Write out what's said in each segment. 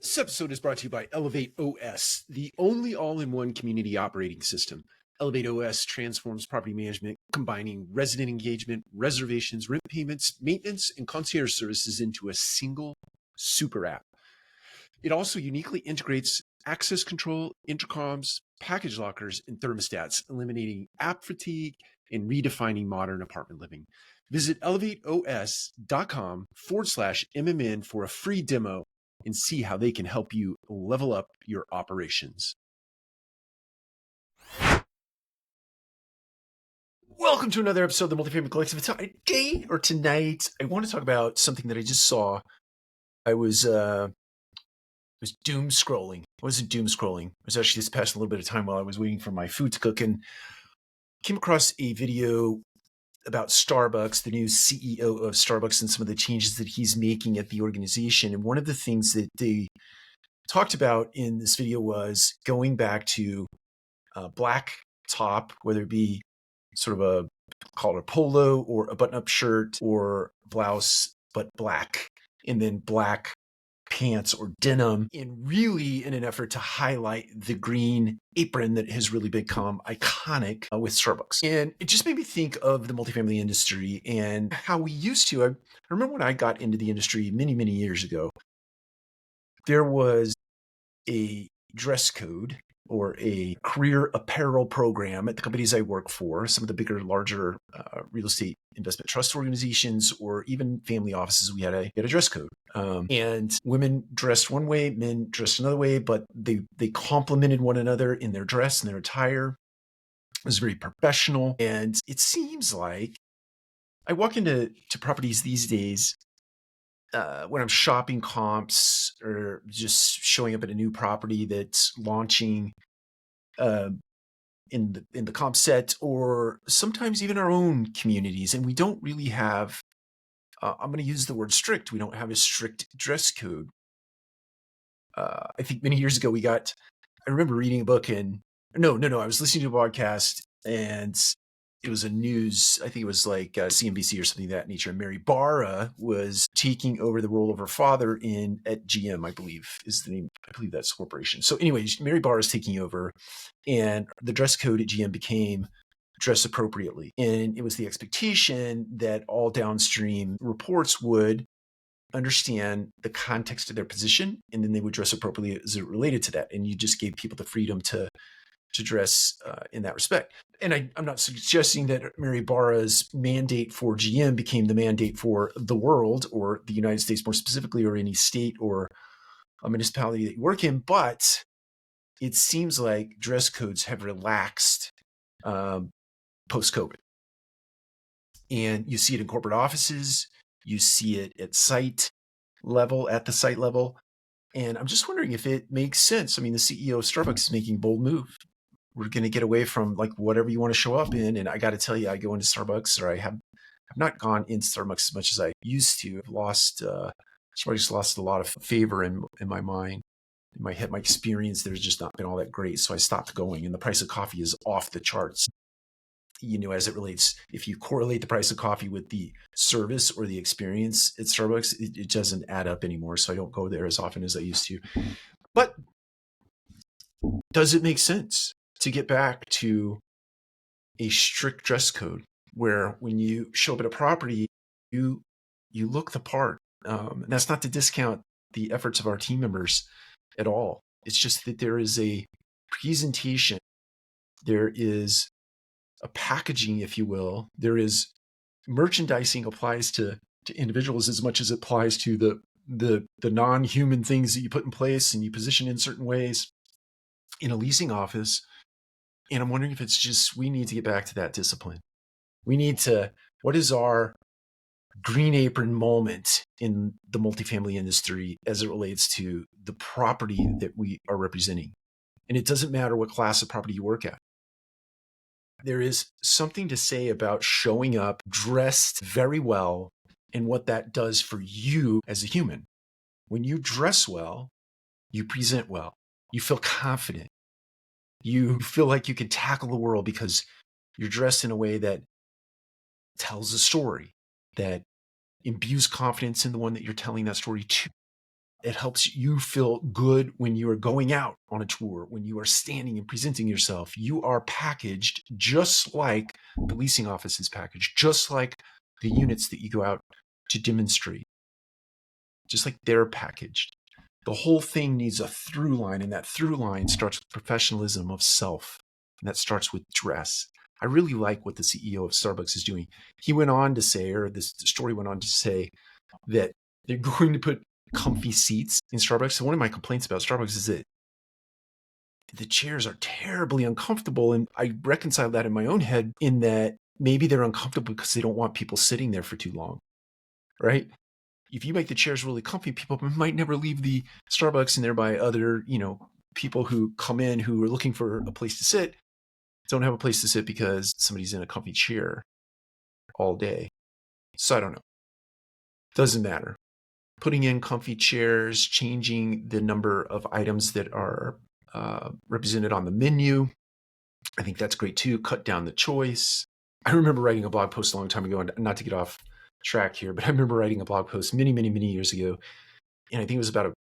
This episode is brought to you by ElevateOS, the only all-in-one community operating system. ElevateOS transforms property management, combining resident engagement, reservations, rent payments, maintenance, and concierge services into a single super app. It also uniquely integrates access control, intercoms, package lockers, and thermostats, eliminating app fatigue and redefining modern apartment living. Visit elevateos.com/MMN for a free demo and see how they can help you level up your operations. Welcome to another episode of the Multifamily Collective. Today or tonight, I want to talk about something that I just saw. I was doom scrolling. I wasn't doom scrolling. I was actually just passing a little bit of time while I was waiting for my food to cook and came across a video about Starbucks, the new CEO of Starbucks, and some of the changes that he's making at the organization. And one of the things that they talked about in this video was going back to black top, whether it be sort of call it a polo or a button-up shirt or blouse, but black, and then black pants or denim, and really in an effort to highlight the green apron that has really become iconic with Starbucks. And it just made me think of the multifamily industry and how we used to. I remember when I got into the industry many, many years ago, there was a dress code or a career apparel program at the companies I work for, some of the bigger, larger real estate investment trust organizations, or even family offices. We had a dress code. And women dressed one way, men dressed another way, but they complemented one another in their dress and their attire. It was very professional. And it seems like I walk into properties these days when I'm shopping comps or just showing up at a new property that's launching in the comp set, or sometimes even our own communities, and we don't really have I'm going to use the word strict. We don't have a strict dress code. I think many years ago I remember reading a book and no, I was listening to a podcast and it was a news, I think it was like CNBC or something of that nature. Mary Barra was taking over the role of her father at GM, I believe is the name. I believe that's corporation. So anyways, Mary Barra is taking over and the dress code at GM became dress appropriately. And it was the expectation that all downstream reports would understand the context of their position, and then they would dress appropriately as it related to that. And you just gave people the freedom to dress in that respect. And I'm not suggesting that Mary Barra's mandate for GM became the mandate for the world or the United States more specifically, or any state or a municipality that you work in, but it seems like dress codes have relaxed post-COVID. And you see it in corporate offices, you see it at the site level. And I'm just wondering if it makes sense. I mean, the CEO of Starbucks is making a bold move. We're going to get away from like whatever you want to show up in. And I got to tell you, I go into Starbucks, or I have not gone into Starbucks as much as I used to. I've Starbucks lost a lot of favor in my mind. In my head, my experience there's just not been all that great. So I stopped going, and the price of coffee is off the charts. As it relates, if you correlate the price of coffee with the service or the experience at Starbucks, it doesn't add up anymore. So I don't go there as often as I used to. But does it make sense to get back to a strict dress code where when you show up at a property, you look the part? And that's not to discount the efforts of our team members at all. It's just that there is a presentation, there is a packaging, if you will. There is merchandising applies to individuals as much as it applies to the non-human things that you put in place and you position in certain ways in a leasing office. And I'm wondering if it's just, we need to get back to that discipline. What is our green apron moment in the multifamily industry as it relates to the property that we are representing? And it doesn't matter what class of property you work at. There is something to say about showing up dressed very well and what that does for you as a human. When you dress well, you present well, you feel confident, you feel like you can tackle the world because you're dressed in a way that tells a story, that imbues confidence in the one that you're telling that story to. It helps you feel good when you are going out on a tour, when you are standing and presenting yourself. You are packaged just like the leasing office is packaged, just like the units that you go out to demonstrate, just like they're packaged. The whole thing needs a through line, and that through line starts with professionalism of self, and that starts with dress. I really like what the CEO of Starbucks is doing. He went on to say, or this story went on to say, that they're going to put comfy seats in Starbucks. So one of my complaints about Starbucks is that the chairs are terribly uncomfortable. And I reconcile that in my own head in that maybe they're uncomfortable because they don't want people sitting there for too long, right? If you make the chairs really comfy, people might never leave the Starbucks, and thereby other, people who come in who are looking for a place to sit don't have a place to sit because somebody's in a comfy chair all day. So I don't know. Doesn't matter. Putting in comfy chairs, changing the number of items that are represented on the menu. I think that's great too. Cut down the choice. I remember writing a blog post a long time ago, and not to get off track here, but I remember writing a blog post many, many, many years ago. And I think it was about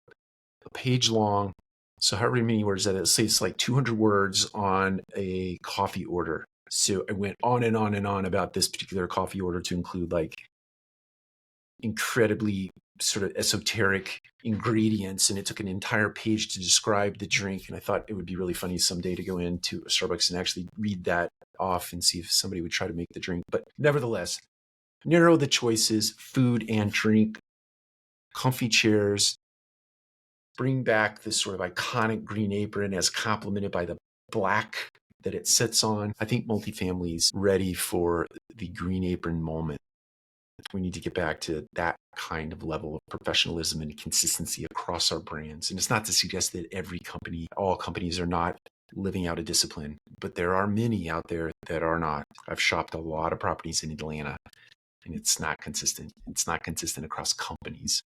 a page long. So however many words that is, say it's like 200 words on a coffee order. So I went on and on and on about this particular coffee order to include like incredibly sort of esoteric ingredients, and it took an entire page to describe the drink. And I thought it would be really funny someday to go into a Starbucks and actually read that off and see if somebody would try to make the drink. But nevertheless, narrow the choices, food and drink, comfy chairs, bring back this sort of iconic green apron as complemented by the black that it sits on. I think multifamily's ready for the green apron moment. We need to get back to that kind of level of professionalism and consistency across our brands. And it's not to suggest that all companies are not living out a discipline, but there are many out there that are not. I've shopped a lot of properties in Atlanta, and it's not consistent. It's not consistent across companies,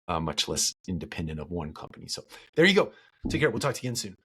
much less independent of one company. So there you go. Take care. We'll talk to you again soon.